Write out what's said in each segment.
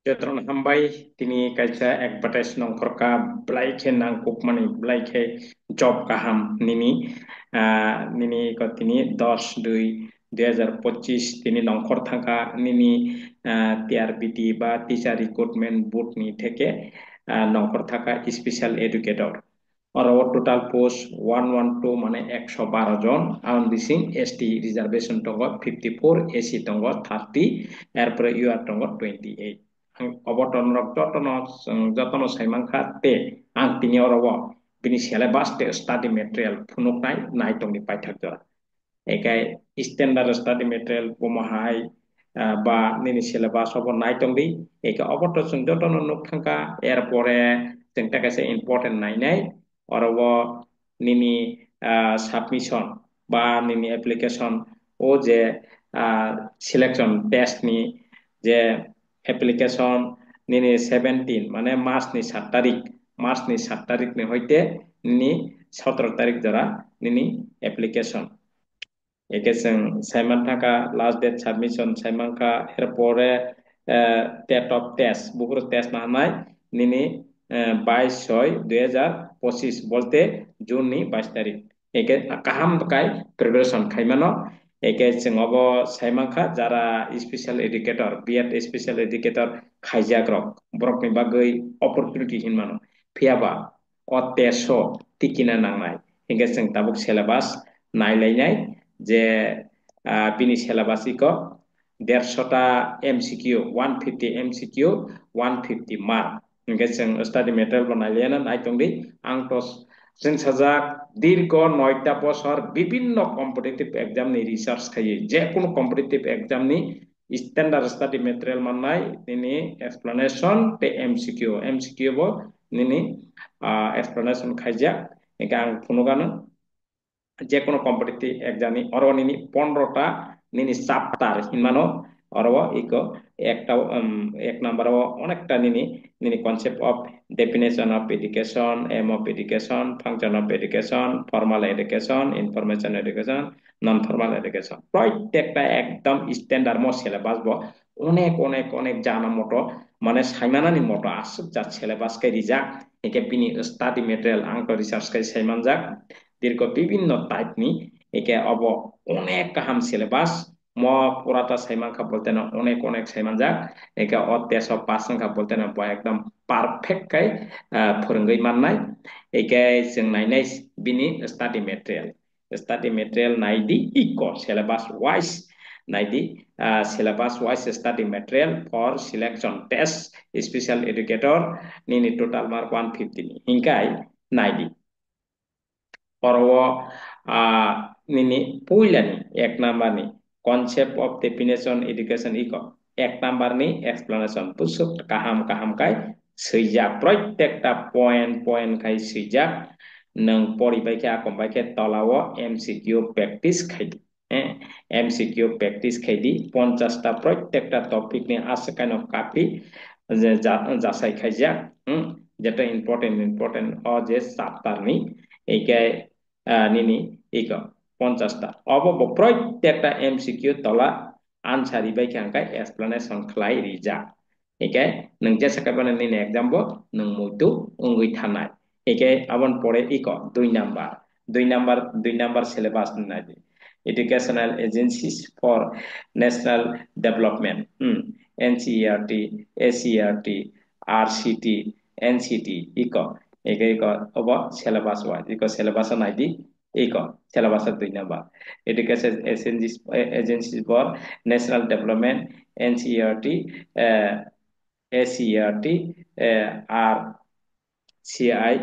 Jotron hambai tini kaisa advertise nongkorka blaike nangkuk mani blaike job kaham nini nini ko tini 10-2-2025 tini nongkor thangka nini TRBT ba teacher recruitment board ni থেকে নঙ্কর থাকা special educator আর total post 112 মানে 112 জন আউন দিসিং ST reservation দङ 54 AC দङ 30 এরপরে UR দङ 28 অবটন যতন যতন সাইমাংখা তে আং তিনি অরব বিনি সিলেবাস তে স্টাডি মেটেরিয়াল ফুনুকনাই নাইটংনি পাইথাক জরা একাই স্ট্যান্ডার্ড স্টাডি মেটেরিয়াল পমাহাই বা নিনি সিলেবাস অব নাইটংদি একা অবট जों যতন নুকথাঙ্কা এরপরে जों তাকাছে ইম্পর্টেন্ট নাইনাই অরব নিনি সাবমিশন বা নিনি অ্যাপ্লিকেশন ও যে সিলেকশন টেস্ট নি যে অ্যাপ্লিকেশন নিনি 17 মানে মার্চ নি 7 তারিখ নি হইতে নিনি 17 তারিখ ধরা নিনি অ্যাপ্লিকেশন একে जों সাইমান থাকা লাস্ট ডেট সাবমিশন সাইমানকা এরপরে ডেট অফ টেস্ট বুকুর টেস্ট নামাই নিনি 22/6/2025 বলতে জুন নি 22 তারিখ একে কাহাম কাই প্রিপারেশন খাইমানো একে जों অব সাইমানকা যারা special educator BEd special educator খাইজাগ্রক ব্রকনি বাগৈ অপরচুনিটি হিনমানো ফিয়াবা অ টেস্ট টিকিনা নাंनाय একে जों তাবুক সিলেবাস নাইলাইনাय যে বিনি সিলেবাসিক 150টা এমসিকিউ 150 এমসিকিউ 150 মার্ক ইনকে जों স্টাডি মেটেরিয়াল বানাইলেনা নাইতংদি আংটস जों সাজাক দীর্ঘ 9টা বছর বিভিন্ন কম্পিটিটিভ এক্সাম নি রিসার্চ খাইয়ে যে কোনো কম্পিটিটিভ এক্সাম নি স্ট্যান্ডার্ড স্টাডি মেটেরিয়াল মাননাই নিনি এক্সপ্লেনেশন তে এমসিকিউ বো নিনি এক্সপ্লেনেশন খাইজা একা আং ফুনুগানো যে কোনো কম্পিটিটিভ এক্সামে অরো নিনি 15টা নিনি চ্যাপ্টার হিমানো অরো ইকো একটা এক নাম্বার অনেকটা নিনি নিনি concept of definition of education aim of education function of education formal education information education non formal education প্রত্যেকটা একদম স্ট্যান্ডার্ড মো সিলেবাস ব অনেক অনেক অনেক জানা মতো মানে সাইমানানি মতো আসুক যা সিলেবাস কে রিজাক একে বিনি স্টাডি মেটেরিয়াল আংটো রিসার্চ কে সাইমান যাক দীর্ঘ বিভিন্ন টাইপনি একে অব অনেক কাহাম সিলেবাস ম পুরাটা সাইমানখা বলতে না অনেক অনেক সাইমান যাক একে অত্যাস পাসংখা বলতে না একদম পারফেক্ট কাই फोरोंगै माननाय एके जों नायनाय बिनि स्टाडि मेटेरियल नायदि इको सिलेबास वाइज नायदि syllabus wise study material for selection test special educator निनि टोटल मार्क 150 हिंकाय नायदि Orwo nini puilani এক নাম্বার নি কনসেপ্ট অফ ডেফিনেশন এডুকেশন ইকো এক নাম্বার নি এক্সপ্লেনেশন পুসুক কাহাম কাহাম কাই সৈজা প্রত্যেকটা পয়েন্ট পয়েন্ট কাই সৈজা নং পরিবাইকে আকমবাইকে তলাও এমসিকিউ প্র্যাকটিস খাইদি হ্যাঁ এমসিকিউ প্র্যাকটিস খাইদি 50টা প্রত্যেকটা টপিক নি আশকাইন কাপি যে যাচাই খাইজা যেটা ইম্পর্টেন্ট অ যে চ্যাপ্টার নি এইকে নিনি ইকো 50টা অবব প্রত্যেকটা এমসিকিউ তলা আনসার ইবাইকে আংকাই এক্সপ্লেনেশন খালাই রিজা একে নং যেসাকাবানে নিনি एग्जाम বো নং মুইতু উঙ্গুই থানায় একে আবন পরে ইকো 2 নাম্বার সিলেবাস নাই educational agencies for national development NCERT SCERT RCI NCT ইকো একে ইকো অব সিলেবাস ওয়াইজ ইকো সিলেবাস নাইদি ইকো syllabus 2 number education agencies for national development NCERT SCERT R CI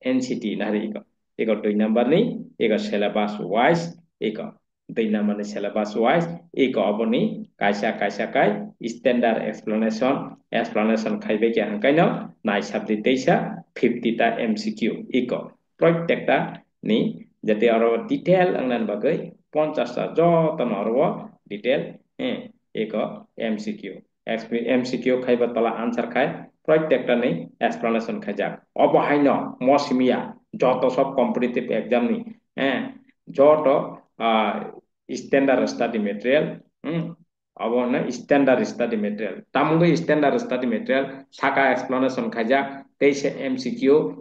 NCT নারি ইকো ইকো 2 নাম্বার ni ইকো সিলেবাস ওয়াইজ ইকো 2 নাম্বার ni সিলেবাস ওয়াইজ ইকো অবনি কাইসা কাইসা কাই স্ট্যান্ডার্ড এক্সপ্লেনেশন খাইবে কি হাঙ্কাইনো নাই সাবজেক্ট তেইসা 50টা এমসিকিউ ইকো প্রত্যেকটা নি যাতে আরো ডিটেল আংনান বাগৈ 50টা যতন আরো ডিটেল ইকো এমসিকিউ এমসিকিউ খাইবা তলা আনসার খাই প্রত্যেকটা নেই এক্সপ্লেনেশন খাইজাক অবহাইন মসিমিয়া যত সব কম্পিটিটিভ এক্সাম নি হ্যাঁ যত standard study material Abo na standard study material. Tamungo standard study material saka explanation khajak teise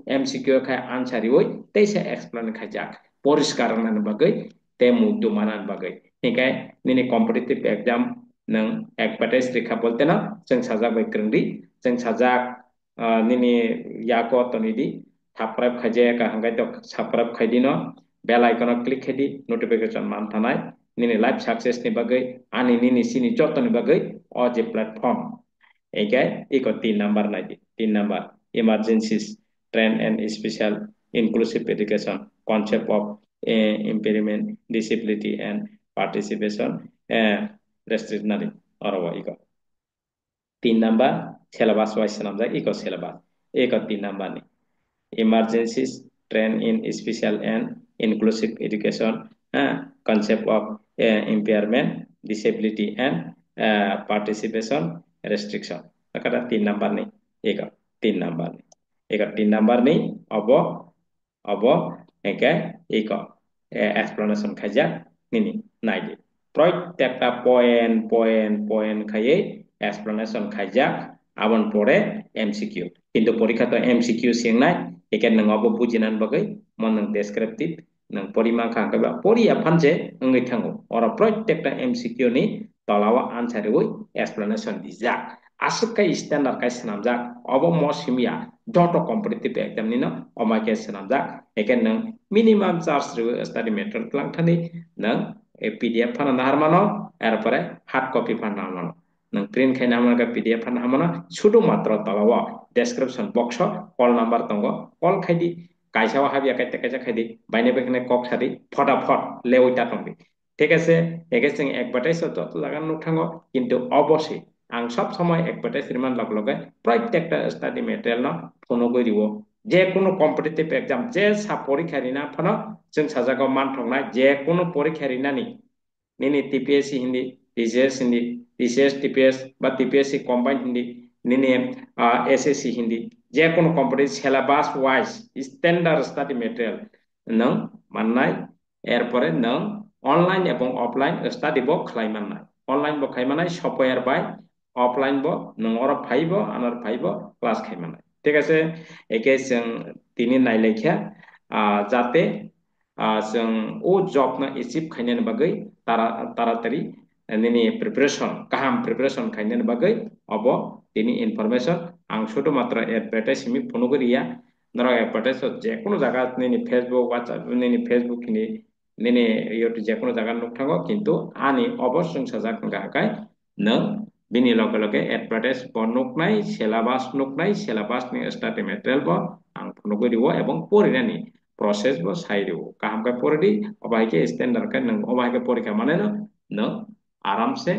MCQ khai answer oi teise explanation khajak poriskar nan bagai te muddu manan bagai. Hikai nini competitive exam nang advertise rekha bolte na jeng sajak bai krengdi jeng sajak nini yako tonidi subscribe khaje ka hangai to subscribe khaidi no bell icon click khaidi notification man thanai nini life success ni bagai ani nini sini joto ni bagai o je platform egai iko 3 number lagi 3 number emergencies trend and special inclusive education concept of impairment disability and participation restrict nari oro iko 3 number syllabus wise namjak iko syllabus iko 3 number ni emergencies, trend in special and inclusive education, concept of impairment, disability and participation restriction. Akada 3 number nih, eka 3 number nih, eka 3 number nih, abo, eka explanation kaja nini naik. Proyekta poin kaye explanation kaja abon pore MCQ. কিন্তু পরীক্ষা তো MCQ সিংনাই এখানে নঙ্গব বুজিনান বাগৈ মন নং descriptive নং পরিমা খাঙ্কা পরিয়া ফানছে নঙ্গৈ থাঙ্গো or প্রত্যেকটা MCQ নি তলাওয়া আনসার ওই এক্সপ্লেনেশন দিজাক আসুকাই স্ট্যান্ডার্ড কাই সিনামজাক অব ম সিমিয়া যত কম্পিটিটিভ এক্সাম নিনো অমাকে সিনামজাক এখানে নং মিনিমাম চার্জ রিউ স্টাডি মেটেরিয়াল ক্লাংথানি নং PDF ফানা হারমানো এরপরে হার্ড কপি ফানা হারমানো nang print khai namana ka PDF phan hamana sudu matra talawa description box call number tongo call khai di kaisa wa habia kaita kaisa khai di baine bekne kok sadi ফটাফট লেউটা টঙ্গি ঠিক আছে একে Singh advertise যত লাগান নুঠাঙ্গো কিন্তু অবশ্যই আং সব সময় অ্যাডভার্টাইজ রিমান লগ লগে প্রত্যেকটা স্টাডি মেটেরিয়াল না ফোনো কই দিব যে কোনো কম্পিটিটিভ এক্সাম যে সা পরীক্ষা রিনা ফনো जों साजागाव मान थंनाय जे কোনো পরীক্ষা রিনানি nini TPSC Hindi, TCS Hindi, TCS TPS বা TPSC combined Hindi, nini SSC Hindi, যে কোনো competitive syllabus wise standard study material নং মাননাই এরপরে নং অনলাইন এবং অফলাইন স্টাডি ব খাইমাননাই অনলাইন ব খাইমানাই সফটওয়্যার বাই অফলাইন ব নং অর ফাইব আনার ফাইব ক্লাস খাইমানাই ঠিক আছে একে जों তিনি নাইলেখিয়া যাতে जों ओ जब ना एचिव खायने बागै तारातारि नैनि प्रिपारेशन गाहाम प्रिपारेशन खायने बागै अब दिनी इनफरमेशन आं शुद्ध मात्र एडभार्टाइज हिमी फनुगरिया नरा एडभार्टाइज जे कोनो जागा नैनि फेसबुक व्हाट्सएप नैनि फेसबुक नि नैनि यूट्यूब जे कोनो जागा नुथांगो किंतु आनि अबश्य जों साजा गाहाय नों बिनि लगे लगे एडभार्टाइज नुकनाय सिलेबास नि स्टाडि मेटेरियल ब आं फनुगरियो एवं परिनानि proses bo sairo kaham ka pordi obai ke standard ka nang obai ke porikha mane no aram se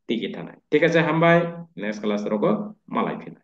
tiki tanai ঠিক আছে হামবাই নেক্সট ক্লাস রকো মালাই ফিনা